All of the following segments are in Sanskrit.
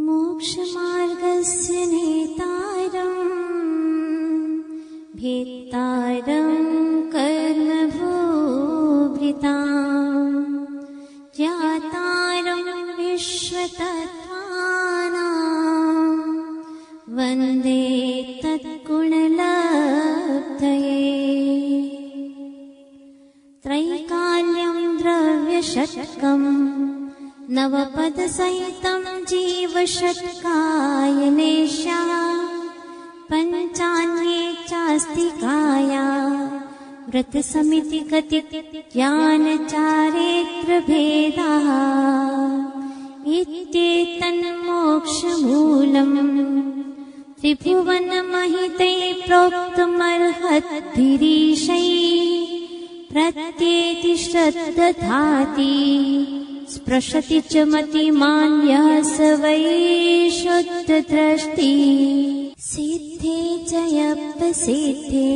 मोक्षमार्गस्य नेतारम् भेत्तारं कर्मभूभृताम् ज्ञातारं विश्वतत्त्वानां वन्दे तत्गुणलब्धये। त्रैकाल्यं द्रव्यषट्कम् नवपदसहितं जीवषट्कायनेशा पञ्चान्ये चास्तिकाया व्रतसमितिगति ज्ञानचारेत्रभेदाः इत्येतन्मोक्षमूलम् त्रिभुवनमहिते प्रोक्तुमर्हद्भिरीशैः प्रत्येति श्रद्दधाति स्पृशति च मतिमान्यः स वै शुद्धद्रष्टि। सिद्धे जयप्रसिद्धे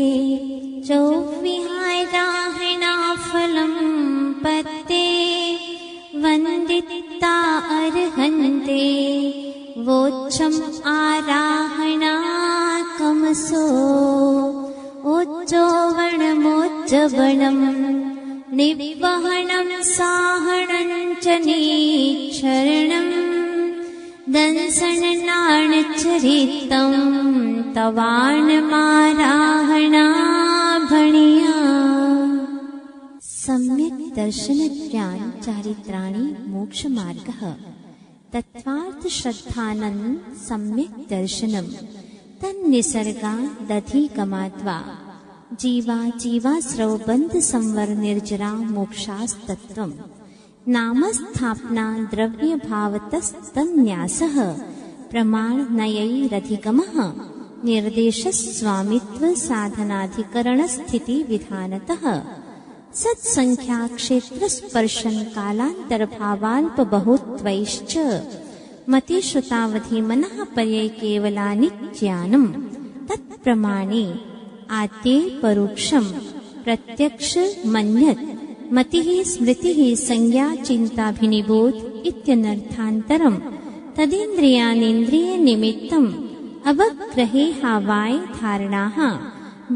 चौविहाय राहिणाफलं पत्ते वन्दिता अर्हन्ते वोच्छम् आराहणाकमसो ओज्जोवणमोज्जवणम् निवहनं साहणं च नीच्छरणम् दंसननाणचरितं तवाणमाराहणाभणिया। सम्यक् दर्शनज्ञान चारित्राणि मोक्षमार्गः। तत्त्वार्थ श्रद्धानन् सम्यक् दर्शनं तन्निसर्गा दधिगमाद्वा जीवा जीवाश्रव बंध संवर निर्जरा मोक्षास्तत्वम् नामस्थापना द्रव्य भावतस्तन्यासः प्रमाणनयैरधिगमः निर्देशस्वामित्व साधनाधिकरणस्थिति विधानतः सत्संख्या क्षेत्र स्पर्शन कालांतर भावाल्प बहुत्वैश्च मतिश्रुतावधि मनः पर्यै केवलानि ज्ञानम् तत्प्रमाणे आद्ये परोक्षं प्रत्यक्ष मन्यत् मतिः स्मृतिः संज्ञा चिन्ताभिनिबोध इत्यनर्थान्तरम् तदिन्द्रियानीन्द्रियनिमित्तम् अवग्रहे हावाय धारणाः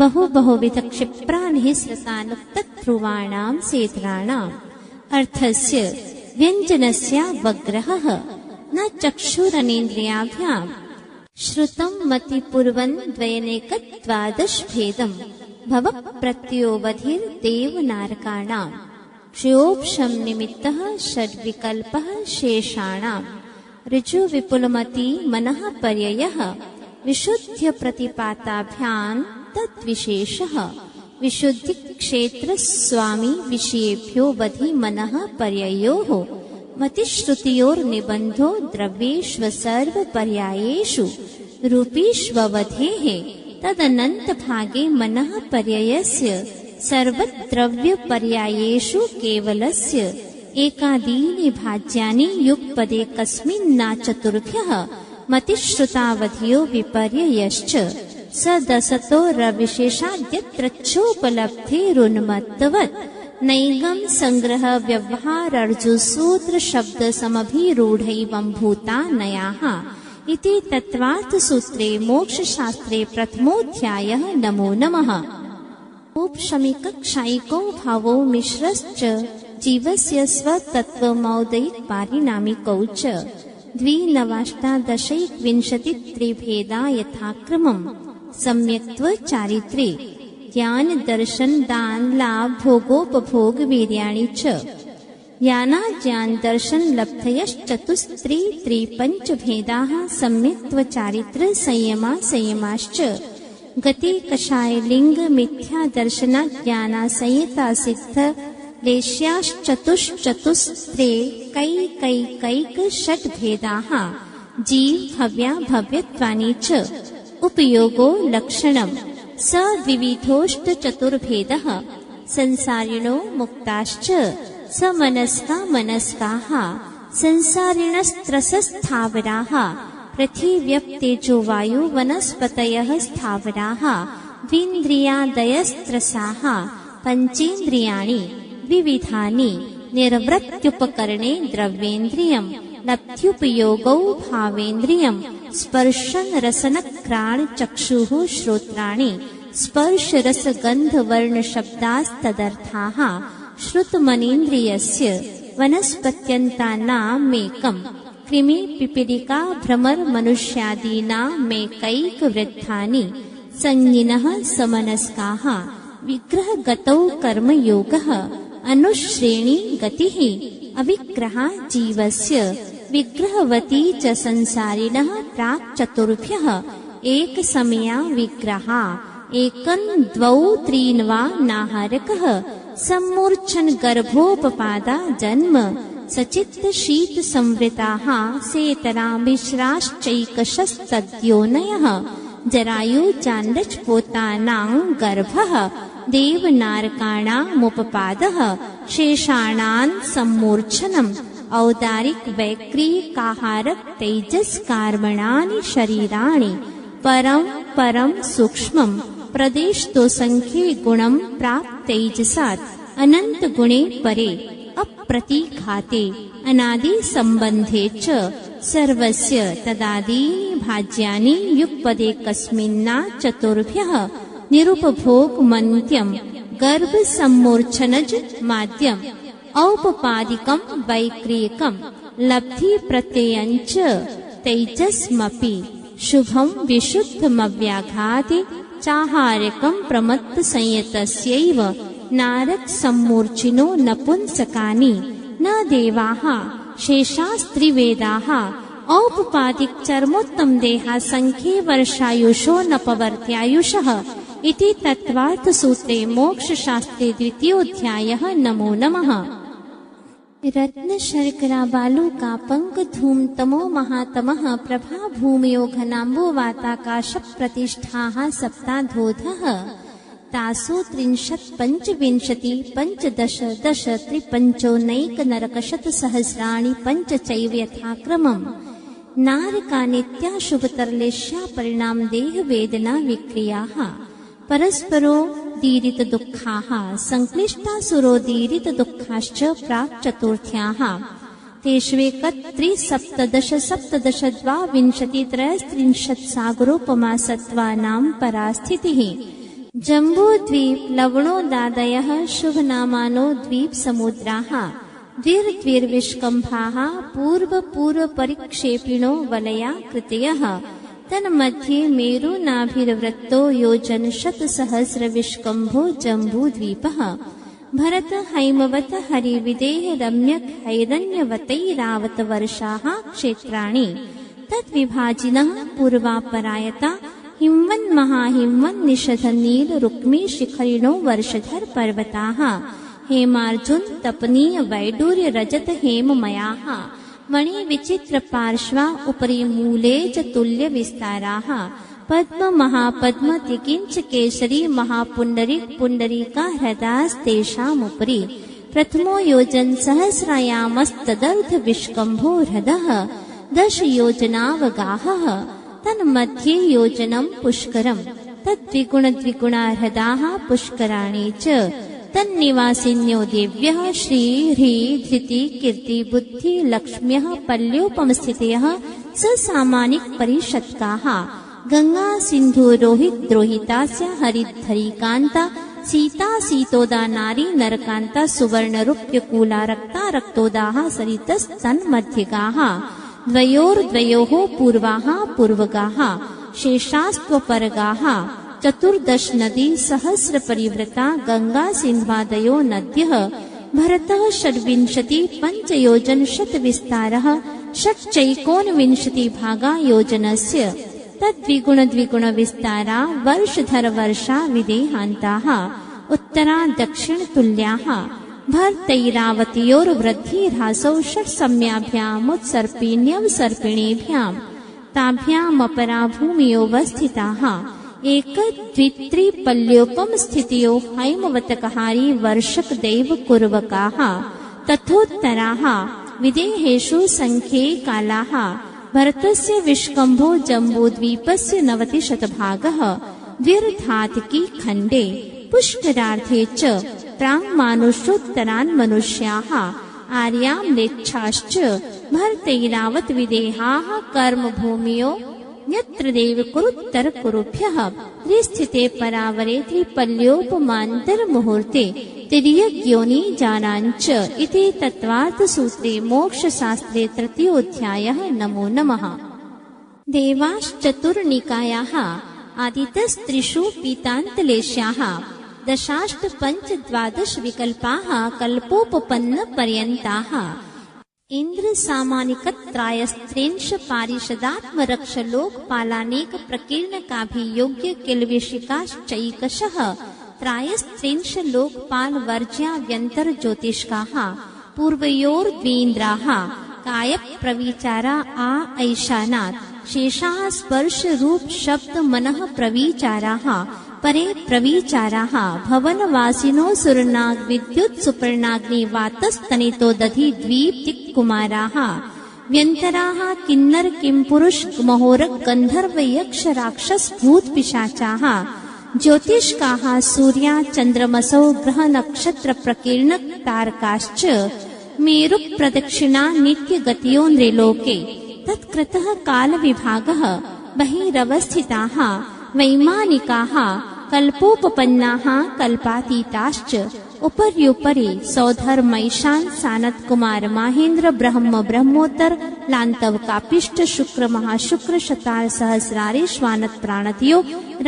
बहुविध क्षिप्रानिः श्रुतानुक्तध्रुवाणां सेत्राणाम् अर्थस्य व्यञ्जनस्यावग्रहः न चक्षुरनेन्द्रियाभ्याम् श्रुतं मतिपूर्वन् द्वयनेकद्वादशभेदम् भवप्रत्ययोवधिर्देवनारकाणाम् क्षयोपशम निमित्तः षड्विकल्पः शेषाणाम् ऋजुविपुलमति मनः पर्ययः विशुद्ध्य प्रतिपाताभ्याम् तद्विशेषः विशुद्धिक्षेत्र स्वामी विषयेभ्यो वधि मनः पर्ययोः मतिश्रुतियोर्निबन्धो द्रव्येष्वसर्वपर्यायेषु रूपीष्ववधेः तदनन्तभागे मनः पर्ययस्य सर्वद्रव्यपर्यायेषु केवलस्य एकादीनि भाज्यानि युगपदे कस्मिन्नाचतुर्भ्यः मतिश्रुतावधियो विपर्ययश्च सदसतो रविशेषाद्यत्रच्छोपलब्धेरुन्मत्तवत् नैगं संग्रह व्यवहारार्जुसूत्र शब्द समभिरूढैवम्भूता नयाः इति तत्त्वार्थसूत्रे मोक्षशास्त्रे प्रथमोऽध्यायः। नमो नमः। औपशमिकक्षायिको भावो मिश्रश्च जीवस्य स्वतत्त्वमौदैकपारिणामिकौ च द्विनवाष्टादशैकविंशतित्रिभेदा यथाक्रमम् सम्यक्त्व चारित्रे ज्ञान दर्शन दान लाभ भोगोपभोग वीर्याणि च ज्ञानाज्ञान दर्शन लब्धयश्चतुस्त्री त्रिपञ्चभेदाः सम्यक्त्व चारित्र संयमा संयमाश्च गति कषाय लिंग मिथ्या दर्शना ज्ञाना संयता सिद्ध लेश्याश्चतुश्चतुस्त्रे कैक षट्भेदाः जीव भव्या भव्यत्वानि च उपयोगो लक्षणम् स द्विविधोष्टचतुर्भेदः संसारिणो मुक्ताश्च समनस्का मनस्काः संसारिणस्त्रसस्थावराः पृथिव्यप्तेजो वायु वनस्पतयः स्थावराः द्विन्द्रियादयस्त्रसाः पञ्चेन्द्रियाणि विविधानि निर्वृत्युपकरणे द्रव्येन्द्रियम् लब्ध्युपयोगौ भावेन्द्रियं स्पर्शन रसन घ्राण चक्षुः श्रोत्राणि स्पर्श रस गंध वर्ण शब्दास्तदर्थाः श्रुतमनीन्द्रियस्य वनस्पत्यन्तानामेकम् कृमि पिपीलिका भ्रमर मनुष्यादीनामेकैक वृद्धानि संज्ञिनः समनस्काः विग्रहगतौ कर्मयोगः अनुश्रेणी गतिः अविग्रहा जीवस्य विग्रहवती च संसारिणः प्राक् चतुर्भ्यः एकसमया विग्रहा एकं द्वौ त्रीन् वा नाहारकः सम्मूर्च्छन् गर्भोपपादा जन्म सचित्त शीत संवृताः सेतरा मिश्राश्चैकशस्तद्योनयः जरायु चाण्डच पोतानां गर्भः देवनारकाणामुपपादः शेषाणां सम्मूर्च्छनम् औदारिक वैक्रीकाहारक तेजस कार्मणानि शरीराणि परं परं सूक्ष्मं प्रदेशतो संख्ये गुणं प्राप्त तेजसात् अनंत गुणे परे अप्रतिघाते अनादि संबंधे च सर्वस्य तदादीनि भाज्यानि युगपदे कस्मिन्ना चतुर्भ्यः निरुपभोग मन्त्यं गर्भ सम्मूर्च्छनज माद्यम् औपपादिकं वैक्रियकं लब्धि प्रत्ययञ्च तेजस्मपि शुभं विशुद्धमव्याघाते चाहारकं प्रमत्त संयतस्यैव नारक सम्मूर्छिनो नपुंसकानि न देवाः शेषास्त्रिवेदाः औपपादिक चर्मोत्तम देहा संख्ये वर्षायुषो नपवर्त्यायुषः इति तत्त्वार्थ सूत्रे मोक्ष शास्त्रे द्वितीयोऽध्यायः। नमो नमः। रत्न शर्करा बालू का पंक धूम तमो महातमः प्रभा भूमयो घनाम्बो वाताकाश प्रतिष्ठाः सप्ताधोधः तासु 30 पंचविंशति पंचदश दश त्रिपंचोनैक नरकशत सहस्राणि पंच चैव यथाक्रमम् नारका नित्या शुभतरलेश्या परिणाम देह वेदना विक्रियाः परस्परो दीरित दुःखाः संक्लिष्टासुरोदीरित दुःखाश्च प्राक् चतुर्थ्याः तेष्वेकत्रिसप्तदश सप्तदश द्वाविंशति त्रयस्त्रिंशत् सागरोपमा सत्त्वानां परास्थितिः जम्बूद्वीप लवणोदादयः शुभनामानो द्वीप समुद्राः द्विर्विष्कम्भाः पूर्व परिक्षेपिणो वलयाकृतयः तन्मध्ये मेरुनाभिर्वृत्तो योजन शतसहस्र विष्कम्भो जम्बूद्वीपः भरत हैमवत हरिविदेह रम्यक हैरण्यवतैरावत वर्षाः क्षेत्राणि तद्विभाजिनः पूर्वापरायता हिमवन् महाहिमवन् निषध नील रुक्मी शिखरिणो वर्षधर पर्वताः हेमार्जुन तपनीय वैडूर्य रजत हेममयाः मणि विचित्र पार्श्वा उपरि मूले च तुल्य विस्ताराः पद्म महापद्म तिकिंच केसरी महापुंडरीक पुंडरीका हृदास्तेषामुपरि प्रथमो योजन सहस्रायामस्तदर्ध विष्कम्भो हृदः 10 योजनावगाहः तन्मध्ये योजनं पुष्करम् तद्विगुण द्विगुणा हृदाः पुष्कराणि च तन्निवासिन्यो देव्यः श्री ह्री धृति कीर्ति बुद्धि लक्ष्म्यः पल्योपमस्थितयः ससामानिक परिषत्काः गंगा सिंधु रोहित द्रोहितास्य हरिद्धरिकान्ता सीता सीतोदा नारी नरकान्ता सुवर्ण रूप्य कूला रक्ता रक्तोदाः सरितस्तन्मध्यगाः द्वयोर्द्वयोः पूर्वाः पूर्वगाः शेषास्त्वपरगाः 14 नदी सहस्र परिवृता गंगा सिन्ध्वादयो नद्यः भरतः 26 पंचयोजन शत विस्तारः षट्चैकोनविंशति भागा योजनस्य तद्विगुण द्विगुण विस्तारा वर्षधर वर्षा विदेहान्ताः उत्तरा दक्षिण तुल्याः भर्तैरावत्योर्वृद्धिर्हासौ षट्सम्याभ्यामुत्सर्पिण्यवसर्पिणीभ्यां ताभ्यामपरा भूमियोऽवस्थिताः एकदद्वित्रिपल्योपमस्थितयो हैमवतकहारी वर्षक दैव कुर्वकाः तथोत्तराः विदेहेषु संख्ये कालाः भरतस्य विष्कम्भो जम्बूद्वीपस्य 90 शतभागः द्विर्धातकी खण्डे पुष्करार्थे च प्राङ्मानुषोत्तरान् मनुष्याः आर्याम्लेच्छाश्च भर्तैरावत विदेहाः कर्मभूमियो यत्र देव कुरुत्तर कुरुभ्यः त्रिस्थिते परावरे त्रिपल्योपमान्तरमुहूर्ते तिर्यग्योनि जानाञ्च इति तत्त्वार्थसूत्रे मोक्षशास्त्रे तृतीयोऽध्यायः। नमो नमः। देवाश्चतुर्निकायाः आदितस्त्रिषु पीतान्तलेश्याः दशाष्टपञ्चद्वादश विकल्पाः कल्पोपपन्नपर्यन्ताः इन्द्रसामानिकत्रायस्त्रिंश पारिषदात्मरक्षलोकपालानेक प्रकीर्णकाभियोग्य किल्बिषिकाश्चैकशः त्रायस्त्रिंश लोकपालवर्ज्याव्यन्तर्ज्योतिष्काः पूर्वयोर्द्वीन्द्राः कायप्रविचारा ऐशानात् शेषाः स्पर्शरूप शब्द मनः प्रविचाराः परे प्रविचाराः भवनवासिनो सुरनाग विद्युत् सुपर्णाग्नि वातस्तनितो दधि द्वीप्तिकुमाराः व्यन्तराः किन्नर किंपुरुष महोरक गन्धर्व यक्ष राक्षस भूत पिशाचाः ज्योतिष्काः सूर्या चन्द्रमसौ ग्रह नक्षत्र प्रकीर्ण तारकाश्च मेरु प्रदक्षिणा नित्यगतियो नृलोके तत्कृतः कालविभागः बहिरवस्थिताः वैमानिकाः कल्पोपपन्नाः कल्पातीताश्च उपर्युपरि सौधर्मैशान् सानत्कुमार माहेन्द्र ब्रह्म ब्रह्मोत्तर लान्तव कापिष्ट शुक्र महाशुक्र शतार सहस्रारे श्वानत् प्राणतियो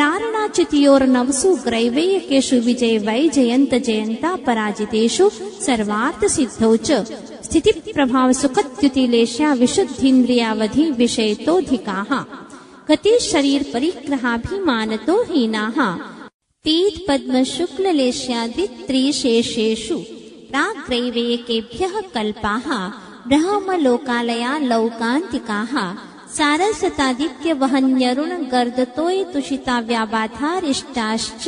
रारणाचितियोर्नवसु ग्रैवेयकेषु विजय वैजयन्त जयन्ता पराजितेषु सर्वार्थ सिद्धौ च स्थिति प्रभाव सुखत्युतिलेश्या विशुद्धीन्द्रियावधि विषयतोऽधिकाः गति शरीर परिग्रहाभिमानतो हीनाः पीत पद्म शुक्ललेश्यादित्रिशेषेषु प्राग्रैवेयकेभ्यः कल्पाः ब्रह्मलोकालया लौकान्तिकाः सारसतादित्य वहन्यरुण गर्दतोय तुषिता व्याबाधारिष्टाश्च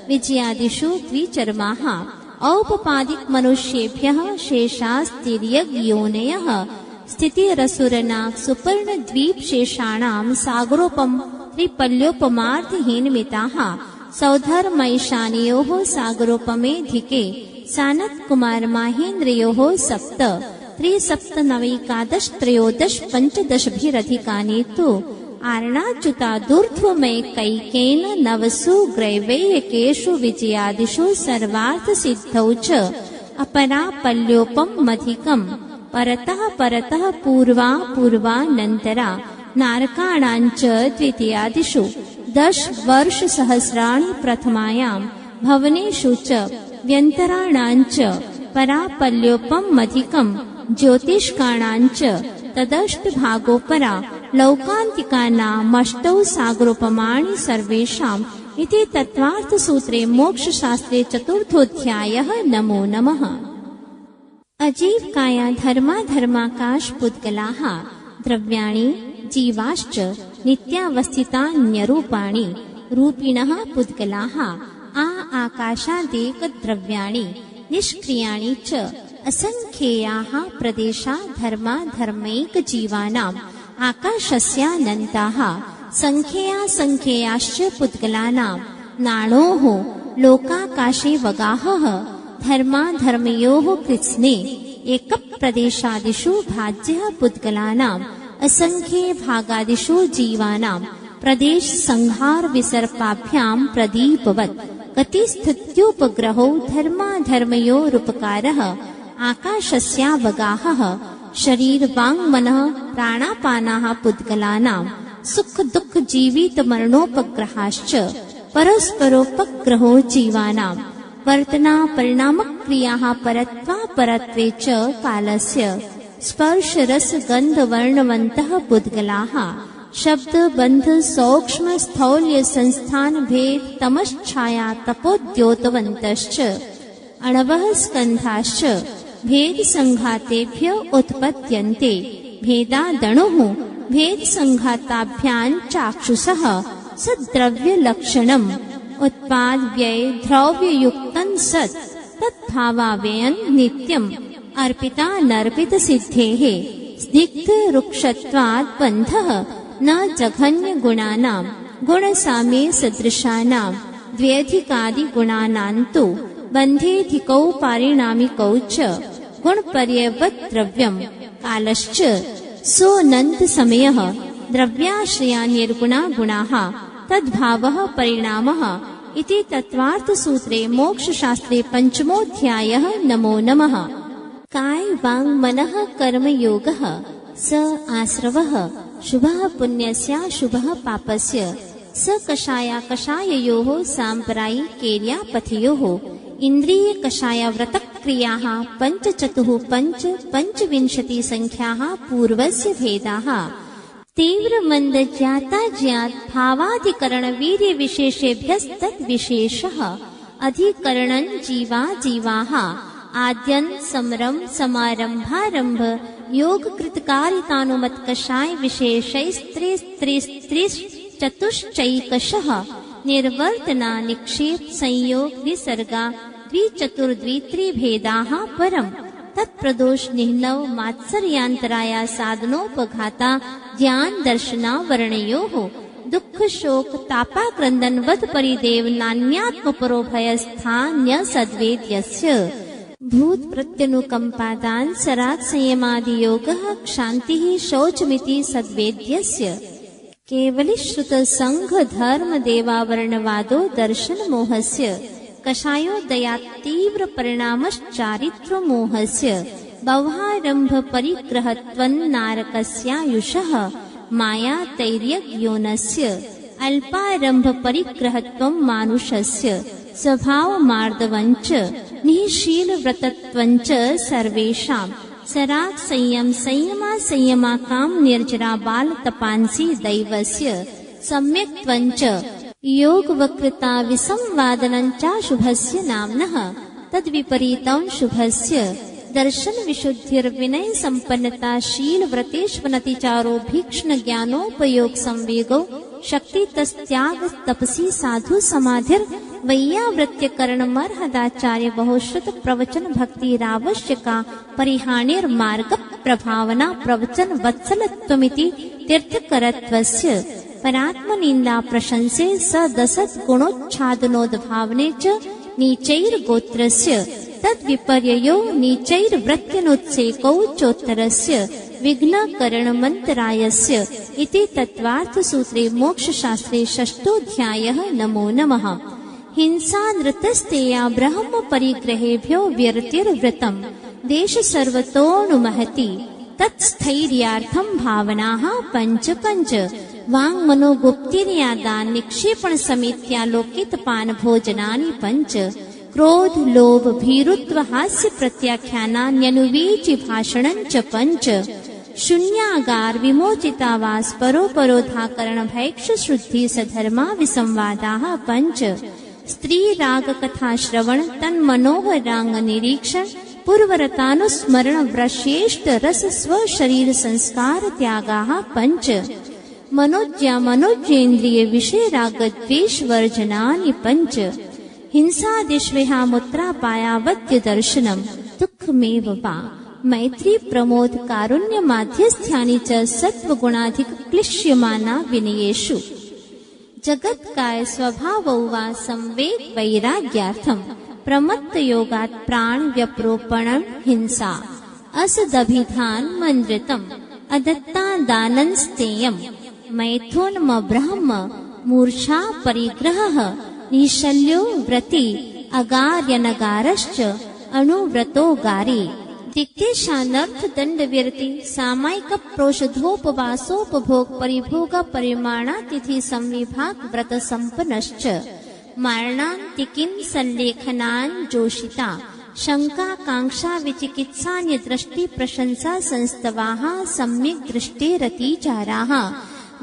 विजयादिषु द्विचर्माः औपपादिक मनुष्येभ्यः शेषास्तिर्यग्योनयः स्थितिरसुरनाग सुपर्ण द्वीप शेषाणां सागरोपम त्रिपल्योपमार्धहीनमिताः सौधर्मैशानयोः सागरोपमेधिके सानत् कुमार माहेन्द्रयोः सप्त त्रिसप्तनवैकादश त्रयोदश पञ्चदशभिरधिकानि तु आर्णाच्युतादूर्ध्वमैकैकेन नवसु ग्रैवेयकेषु विजयादिषु सर्वार्थसिद्धौ च अपरापल्योपमधिकम् परतः परतः पूर्वा पूर्वानन्तरा नारकाणाञ्च द्वितीयादिषु 10 वर्षसहस्राणि प्रथमायां भवनेषु च व्यन्तराणाञ्च परापल्योपमधिकम् ज्योतिष्काणाञ्च तदष्टभागोपरा लौकान्तिकानामष्टौ सागरोपमाणि सर्वेषाम् इति तत्त्वार्थसूत्रे मोक्षशास्त्रे चतुर्थोऽध्यायः। नमो नमः। अजीवकाया धर्माधर्माकाश पुद्गलाः द्रव्याणि जीवाश्च नित्यावस्थितान्यरूपाणि रूपिणः पुद्गलाः आकाशादेक द्रव्याणि निष्क्रियाणि च असंख्येयाः प्रदेशा धर्माधर्मैक जीवानाम् आकाशस्यानन्ताः संख्येयाश्च पुद्गलानाम् नाणोः लोकाकाशे वगाहः धर्माधर्मयोः कृत्स्ने एकप्रदेशादिषु भाज्यः पुद्गलानाम् असंख्ये भागादिषु जीवानाम् प्रदेश संहार विसर्पाभ्यां प्रदीपवत् गतिस्थित्युपग्रहो धर्माधर्मयोरुपकारः आकाशस्यावगाहः शरीर वाङ् मनः प्राणापानाः पुद्गलानाम् सुख दुःख जीवित मरणोपग्रहाश्च परस्परोपग्रहो जीवानाम् वर्तना परिणामक्रियाः परत्वापरत्वे च कालस्य स्पर्श रस गन्ध वर्णवन्तः पुद्गलाः शब्द बन्ध सौक्ष्म स्थौल्य संस्थान भेद तमश्छाया तपोद्योतवन्तश्च अणवः स्कन्धाश्च भेद संघातेभ्य उत्पद्यन्ते भेदादणुः भेद संघाताभ्यां चाक्षुषः सद्द्रव्य लक्षणम् उत्पाद व्यय द्रव्ययुक्तं सत् तद्भावाव्ययं नित्यम् अर्पितानर्पित सिद्धेः स्निग्ध रुक्षत्वात् बन्धः न जघन्य गुणानां गुणसाम्ये सदृशानां द्व्यधिकादि गुणानां तु बन्धेधिकौ पारिणामिकौ च गुणपर्यवत् द्रव्यम् कालश्च सोऽनन्त समयः द्रव्याश्रया निर्गुणा गुणाः तद्भावः परिणामः इति तत्त्वार्थसूत्रे मोक्षशास्त्रे पंचमोऽध्यायः। नमो नमः। काय वाङ् मनः कर्मयोगः स आश्रवः शुभः पुण्यस्याशुभः पापस्य स कषायाकषाययोः साम्प्रदायिकेर्यापथयोः इन्द्रिय कषायव्रतक्रियाः पञ्चविंशति संख्याः पूर्वस्य भेदाः तीव्रमन्दज्ञाताज्ञात भावाधिकरण वीर्य विशेषेभ्यस्तद्विशेषः अधिकरणं जीवाः आद्यन् समरं समारंभारंभ योग कृतकारितानुमत कषाय विशेषैस्त्रिश्चतुश्चैकशः निर्वर्तना निक्षेप संयोग विसर्गा द्विचतुर्द्वित्रिभेदाः परम् तत्प्रदोष निह्नव मात्सर्यान्तराया साधनोपघाता ज्ञान दर्शना वर्णयोः दुःख शोक तापाक्रन्दनवत् परिदेव नान्यात्म परो भयस्थान्य सद्वेद्यस्य भूत प्रत्यनुकम्पादान सराग संयमादि योगः क्षान्तिः शौचमिति सद्वेद्यस्य केवली श्रुत संघ धर्म देवावर्णवादो दर्शन मोहस्य कषायोदया तीव्र परिणामश्चारित्र मोहस्य बह्वारंभ परिग्रहत्वन्नारकस्यायुषः माया तैर्यग्योनस्य अल्पारंभ परिग्रहत्वं मानुषस्य स्वभाव मार्दवञ्च निःशील व्रतत्वञ्च सर्वेषां सराग संयमा काम निर्जरा बाल तपांसी दैवस्य सम्यक्त्वञ्च योग वक्रता विसंवादनञ्चा शुभस्य नाम्नः तद्विपरीतं शुभस्य दर्शन विशुद्धिर्विनय संपन्नता शील व्रतेष्वनतिचारो भीक्ष्ण ज्ञानोपयोग संवेगो शक्ति तस्त्याग तपसी साधु समाधिर वैयावृत्य करणमर्हदाचार्य बहुश्रुत प्रवचन भक्ति रावश्यका परिहाणिर मार्ग प्रभावना प्रवचन वत्सलत्वमिति तीर्थकरत्वस्य परात्मनिंदा प्रशंसे सदसत् गुणोच्छादनोद्भावने च नीचैर्गोत्रस्य तद्विपर्ययो नीचैर्वृत्त्यनुत्सेकौ चोत्तरस्य विघ्नकरणमन्तरायस्य इति तत्त्वार्थसूत्रे मोक्षशास्त्रे षष्ठोऽध्यायः। नमो नमः। हिंसा नृतस्तेया ब्रह्म परिग्रहेभ्यो व्यर्तिर्व्रतम् देश सर्वतोऽनुमहति तत्स्थैर्यार्थं भावनाः पञ्च वाङ् मनोगुप्तिर्यादान् निक्षेपण समेत्यालोकितपान भोजनानि पञ्च क्रोध लोभ भीरुत्व हास्य प्रत्याख्यानान्यनुवीचि भाषणञ्च पञ्च शून्यागार विमोचितावास परोपरोधाकरण भैक्ष शुद्धि सधर्मा विसंवादाः पञ्च स्त्री राग कथा श्रवण तन्मनोहरांग निरीक्षण पूर्वरतानुस्मरण व्रश्येष्ट रस स्व शरीर संस्कार त्यागाः पञ्च मनोज्ञेन्द्रिय विषय राग द्वेष वर्जनानि पञ्च हिंसादिष्विहामुत्रापायावद्य दर्शनम् दुःखमेव वा मैत्री प्रमोद कारुण्य माध्यस्थ्यानि च सत्वगुणाधिक क्लिश्यमाना विनयेषु जगत्काय स्वभावौ वा संवेग वैराग्यार्थम् प्रमत्त योगात् प्राण व्यप्रोपणम् हिंसा असदभिधान मन्द्रितम् अदत्ता दानंस्तेयम् मैथुनम ब्रह्म मूर्छा परिग्रहः निशल्यो व्रति अगार्यनगारश्च अणुव्रतो गारी दिक्तेशानर्थ दंड विरति सामायिक प्रोषधोपवासोपभोग परिभोग परिमाणातिथि संविभाग व्रत संपन्नश्च मारणान्तिकीं संलेखनान् जोषिता शंका कांक्षा विचिकित्सान्य दृष्टि प्रशंसा संस्तवाः सम्यक् दृष्टेरतिचाराः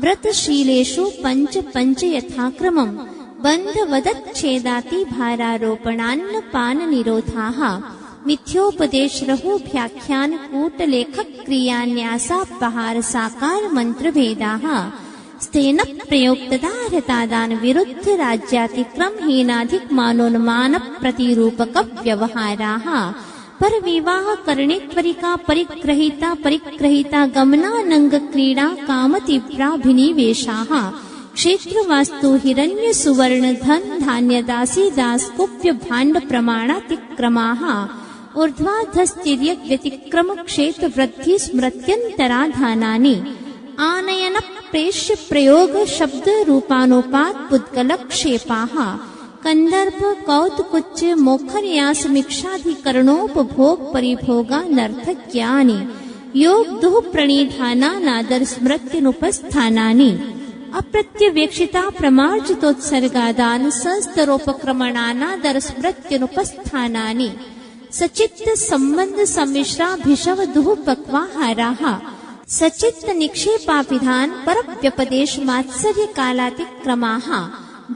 व्रतशीलेषु पञ्च यथाक्रमम् बन्धवदच्छेदाति भारारोपणान्नपान निरोधाः मिथ्योपदेशरहुभ्याख्यान कूटलेखक क्रियान्यासापहार साकार मंत्र भेदाः स्तेन प्रयोक्तदारतादान विरुद्ध राज्यातिक्रम हीनाधिक मानोन्मान प्रतिरूपक व्यवहाराः पर विवाह करणे त्वरिका परिग्रहिता गमनानंग क्रीडा कामतीव्राभिनिवेशाः क्षेत्र वास्तु हिरण्य सुवर्ण धन धान्य दासी दास कुप्य भाण्ड प्रमाणातिक्रमाः ऊर्ध्वाधस्तिर्यक् व्यतिक्रम क्षेत्र वृद्धि स्मृत्यन्तराधानानि आनयन प्रेष्य प्रयोग शब्द रूपानुपात पुद्गल क्षेपाः कंदर्प कौतुकुच्च मोखन्यास मिक्षाधिकरणोपभोग परिभोगा नर्थक्यानि योग दुह प्रणिधाना नादर स्मृत्यनुपस्थानानि अप्रत्यवेक्षिता प्रमार्जितोत्सर्गादान संस्तरोपक्रमणानादर स्मृत्यनुपस्थानानि सचित्त संबंध सम्मिश्रा भिषव दुह पक्वाहाराः सचित्त निक्षेपाभिधान पर व्यपदेश मात्सर्य कालातिक्रमाः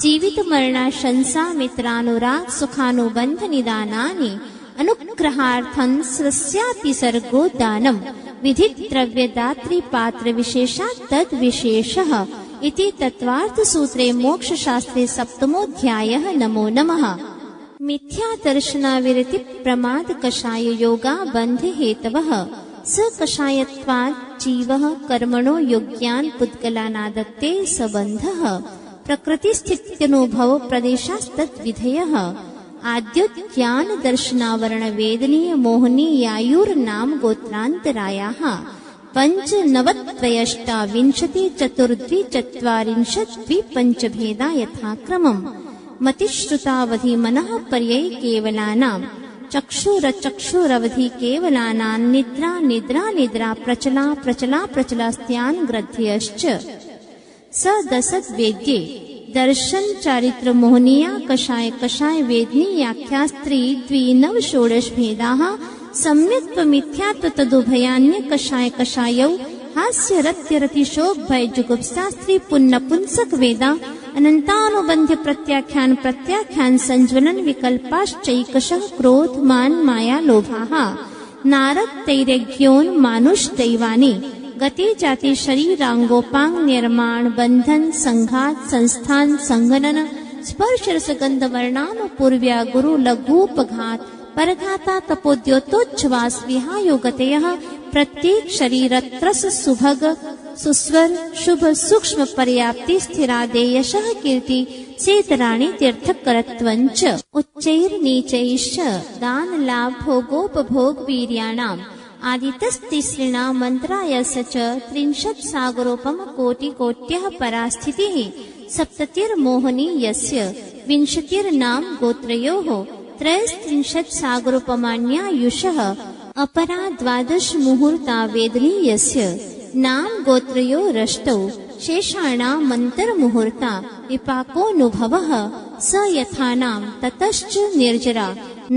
जीवित मरणाशंसा मित्रानुराग सुखानुबंध निदानानि अनुग्रहार्थं स्वस्यातिसर्गो दानं विधित द्रव्य दात्री पात्र विशेषात् तद विशेषः इति तत्वार्थ सूत्रे मोक्ष शास्त्रे सप्तमोऽध्यायः। नमो नमः। मिथ्या दर्शनाविरति प्रमाद कषाय योगा बंध हेतवः स कषायत्वात् जीवः कर्मणो योग्यान् पुद्गलानादत्ते सबन्धः प्रकृतिस्थित्यनुभव प्रदेशास्तद्विधयः आद्योज्ञान दर्शनावरण वेदनीय मोहनीयायुर्नाम गोत्रान्तरायाः पञ्चनवत्वयष्टाविंशति चतुर्द्विचत्वारिंशत् द्विपञ्चभेदा यथाक्रमम् मतिश्रुतावधि मनः पर्यै केवलानां चक्षुरवधि केवलानां निद्रा निद्रा निद्रा प्रचला प्रचला प्रचलास्त्यान् ग्रन्थयश्च सदसद् वेद्ये दर्शन चारित्र मोहनीया कषाय वेदनीयाख्यास्त्री द्विनव षोडश भेदाः सम्यक्त्व मिथ्यात्व तदुभयान्य कषायौ हास्य रत्य रतिशोक भय जुगुप्सास्त्री पुन्नपुंसक वेदा अनंतानुबंध्य प्रत्याख्यान संज्वलन विकल्पाश्चैकशः क्रोध मान माया लोभाः नारद तैरज्ञोन मानुष दैवानि गति जाति शरीरांगोपांग निर्माण बंधन संघात संस्थान संघनन स्पर्श रसगंध वर्णानु पूर्व्या गुरु लघुपघात परघाता तपोद्योतोच्छ्वास विहायो गतयः प्रत्येक शरीरत्रस सुभग सुस्वर शुभ सूक्ष्म पर्याप्ति स्थिरादेयशः कीर्ति सेतराणि तीर्थकरत्वञ्च उच्चैर्नीचैश्च दान लाभ भोगोपभोग वीर्याणाम् आदितस्तिसृणां मन्त्रायस्य च 30 सागरोपम कोटिकोट्यः परास्थितिः सप्ततिर्मोहनी यस्य 20 गोत्रयोः 33 सागरोपमान्यायुषः अपरा 12 मुहूर्ता वेदनीयस्य नाम गोत्रयोरष्टौ शेषाणां मन्तर्मुहूर्ता विपाकोऽनुभवः स यथानां ततश्च निर्जरा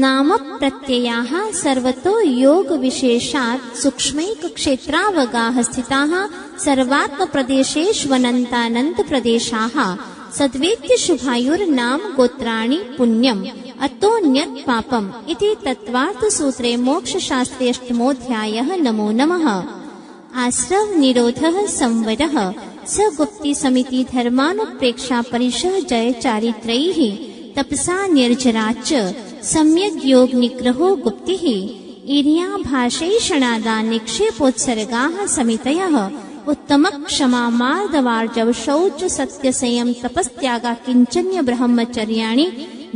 नाम प्रत्ययाः सर्वतो योग विशेषात् सूक्ष्मैक क्षेत्रावगाः स्थिताः सर्वात्म प्रदेशेष्वनन्तानन्त प्रदेशाः सद्वेद्य शुभायुर्नाम गोत्राणि पुण्यम् अतोऽन्यत् पापम् इति तत्वार्थ सूत्रे मोक्ष शास्त्रे अष्टमोऽध्यायः। नमो नमः। आश्रव निरोधः संवरः स गुप्ति समिति धर्मानुप्रेक्षा परिशः जय चारित्रैः तपसा निर्जराच सम्यग् योग निग्रहो गुप्तिः इर्या भाषैषणादा निक्षेपोत्सर्गाः समितयः उत्तम क्षमा मार्दवार्जव शौच सत्य संयम तपस्त्यागा किंचन्य ब्रह्मचर्याणि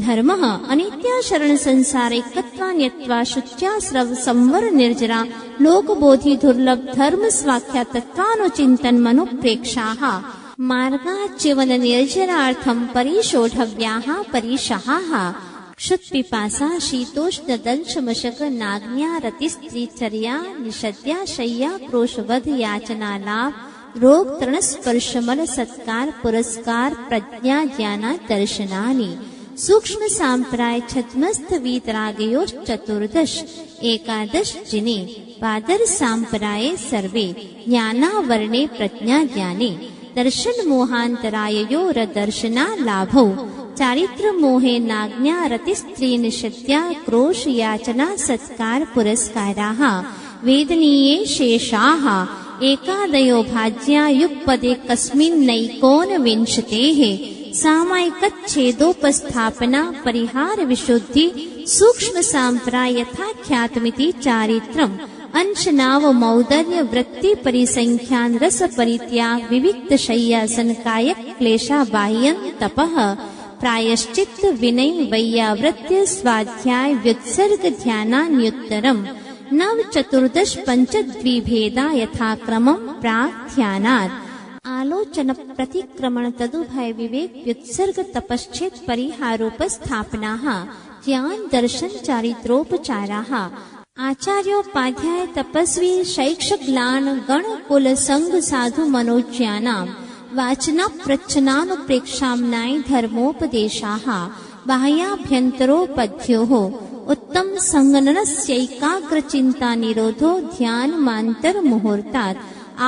धर्मः अनित्या शरण संसारैकत्वा न्यत्वा शुच्यास्रव संवर निर्जरा लोकबोधि दुर्लभ धर्म स्वाख्या तत्त्वानुचिन्तन मनुप्रेक्षाः मार्गाच्यवन निर्जरार्थं परिशोढव्याः परिशहाः क्षुत्पिपासा शीतोष्ण दंशमशक नाग्न्या रतिस्त्रीचर्या निषद्या शय्या क्रोशवध याचना लाभ रोग तृण स्पर्शमल सत्कार पुरस्कार प्रज्ञा ज्ञाना दर्शनानि सूक्ष्म सांप्राय छद्मस्थ वीतरागयोश्चतुर्दश एकादश जिने पादर सांप्राये सर्वे ज्ञानावर्णे प्रज्ञा ज्ञाने दर्शन मोहान्तराययोर दर्शना लाभौ चारित्र मोहे नाज्ञा रतिस्त्री निषद्या क्रोश याचना सत्कार पुरस्काराः वेदनीये शेषाः एकादयो भाज्या युगपदे कस्मिन्नैकोनविंशतेः सामायिकच्छेदोपस्थापना परिहार विशुद्धि सूक्ष्म सांप्राय यथाख्यातमिति चारित्रम् अंशनाव मौदर्य वृत्ति परिसंख्यान रस परित्याग विविक्त शय्यासन कायक क्लेशा बाह्यं तपः प्रायश्चित्त विनय वैयावृत्य स्वाध्याय व्युत्सर्ग ध्यानान्युत्तरम् नव चतुर्दश पंचद्विभेदा यथाक्रमम् प्राक् ध्यानात् आलोचन प्रतिक्रमण तदुभय विवेक व्युत्सर्ग तपश्चेत परिहारोपस्थापनाः ज्ञान दर्शन चारित्रोपचाराः आचार्योपाध्याय तपस्वी शैक्षक ग्लान गण कुल संग साधु मनोज्ञानाम् वाचना प्रच्छनानुप्रेक्षाम्नाय धर्मोपदेशाः बाह्याभ्यन्तरोपद्योः उत्तम संगननस्यैकाग्र चिंता निरोधो ध्यान मांतर मुहूर्तात्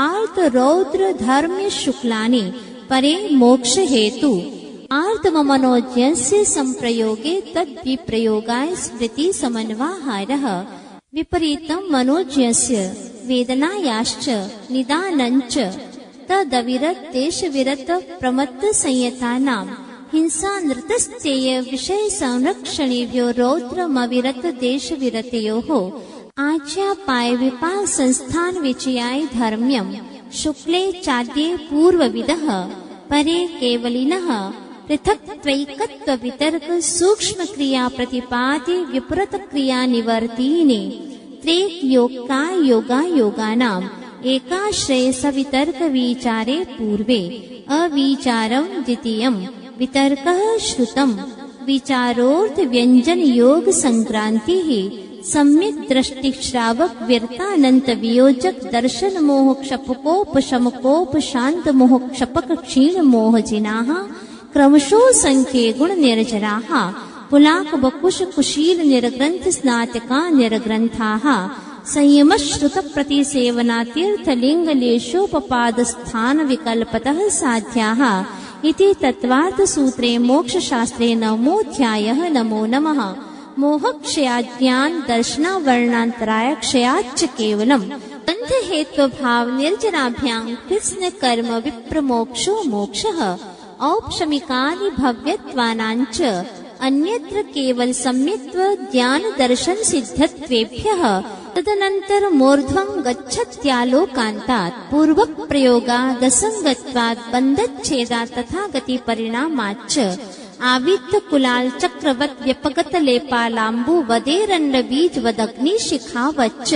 आर्त रौद्र धर्म्य शुक्लानि परे मोक्ष हेतु आर्तम मनोज्ञस्य संप्रयोगे तद्विप्रयोगाय स्मृति समन्वाहारः विपरीतं मनोज्ञस्य वेदनायाश्च निदानञ्च तदविरत देशविरत प्रमत्त संयतानां हिंसा नृतस्तेय विषय संरक्षणेभ्यो रौद्रमविरत देशविरतयोः आज्ञापाय विपाक संस्थान विचयाय धर्म्यम् शुक्ले चाद्ये पूर्वविदः परे केवलिनः पृथक्त्वैकत्व वितर्क सूक्ष्म क्रिया प्रतिपाद्य विपरीत क्रिया निवर्तीने त्रेक योगा योगा योगानाम् एकाश्रय सवितर्क विचारे पूर्वे अविचारं द्वितीयम् वितर्कः श्रुतम् विचारोर्थ व्यंजन योग संक्रांतिः सम्यक दृष्टि श्रावक व्यर्थानंत वियोजक दर्शन मोह क्षपकोप शमकोप शांत मोह क्षपक क्षीण मोह जिनाः क्रमशो संख्ये गुण निर्जराः पुलाक बकुश कुशील निर्ग्रंथ स्नातका निर्ग्रंथाः संयम श्रुत प्रतिसेवना तीर्थ लिंग लेशोपपाद स्थान विकल्पतः साध्याः इति तत्वार्थ सूत्रे मोक्ष शास्त्रे नवमोऽध्यायः। नमो नमः। मोहक्षयाज्ञान दर्शनावर्णान्तराय क्षयाच्च केवलम् बन्ध हेत्व भाव निर्जराभ्यां कृष्ण कर्म विप्रमोक्षो मोक्षः औपशमिकानि भव्यत्वानाञ्च अन्यत्र केवल सम्यक्त्व ज्ञान दर्शन सिद्धत्वेभ्यः तदनन्तर मूर्ध्वं गच्छत्यालोकान्तात् पूर्वक प्रयोगादसंगत्वात् बन्धच्छेदात् तथा गति परिणामाच्च आवित्त कुलाल चक्रवत् व्यपगत लेपालाम्बु वदेरण्ड बीज वदग्नि शिखावच्च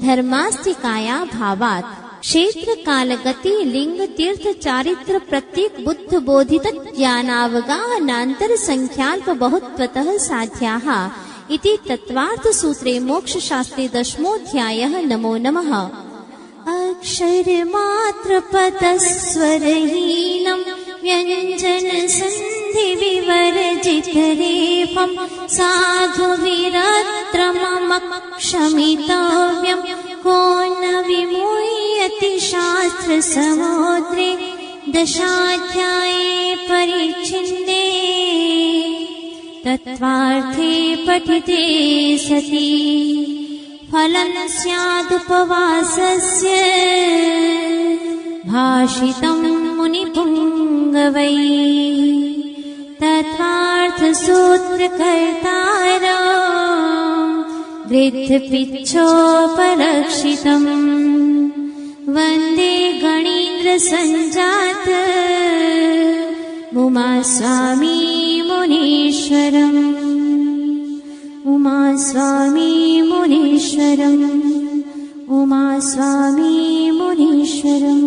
धर्मास्तिकाया भावात् क्षेत्र काल गति लिंग तीर्थ चारित्र प्रत्येक बुद्ध बोधित ज्ञानावगाहनान्तर संख्याल्प बहुत्वतः साध्याः इति तत्वार्थ सूत्रे मोक्ष शास्त्रे दशमोऽध्यायः। नमो नमः। अक्षर मात्र पदस्वरहीनं व्यञ्जन संधि विवर्जित रेफं साधु विरत्रमक्षमितव्यं को न विमुह्यति शास्त्र समुद्रे दशाध्याये परिच्छिन्ने तत्त्वार्थे पठिते सति फलं स्यादुपवासस्य भाषितं मुनिपुङ्गवैः तत्त्वार्थसूत्रकर्तारं गृध्रपिच्छोपलक्षितम् वन्दे गणेन्द्रसञ्जात उमास्वामी मुनीश्वरम् उमास्वामी मुनीश्वरम् उमास्वामी मुनीश्वरम्।